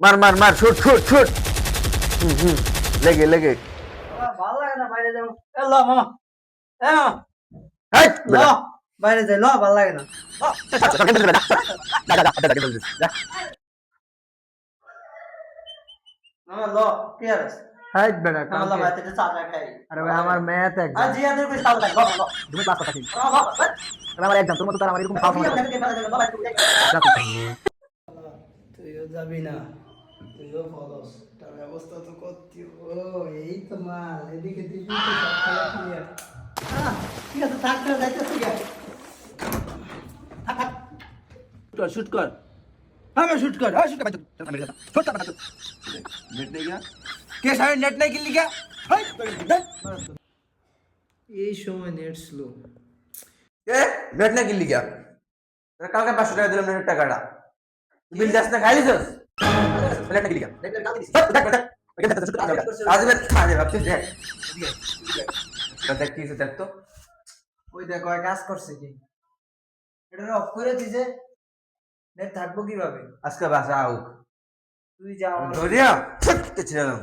মার মার মার শুট শুট শুট লেগে লেগে ভালো লাগে না বাইরে যাবো এ ল মামা এ মামা হাইট ল বাইরে যাই ল ভালো লাগে না মামা ল কি আর আছে হাইট বেটা মামা ল বাইরে থেকে চা চা খাই আরে ভাই আমার ম্যাথ আর এক্সাম জিয়াদের কই সাল লাগে ল ল তুমি ক্লাস কথা ল ল আমার এক্সাম তোর মতো তার আমার এরকম খাওয়া তুইও যাবি না তুইও ফলস তার ব্যবস্থা তো করতে ও এই তো মাল এদিকে দিবি তো সব খেলা ক্লিয়ার ঠিক আছে থাকতে যাইতে ঠিক আছে শুট কর হ্যাঁ শুট কর হ্যাঁ শুট কর শুট কর নেট নেই গা কে সামনে নেট নাই কিনলি কে এই সময় নেট স্লো এ নেট না কিনলি গা কালকে 500 টাকা দিলাম নেট টাকাটা বিল দাস না খাইলিস নেট না কিনলি গা আজ মে খাবে ভাবছি দেখ দেখ কি দেখ তো ওই দেখো এক কাজ করছে কি এটা অফ করে দিছে নেট থাকবো কিভাবে আজকে বাসা আউক তুই যা ধরিয়া ছিলাম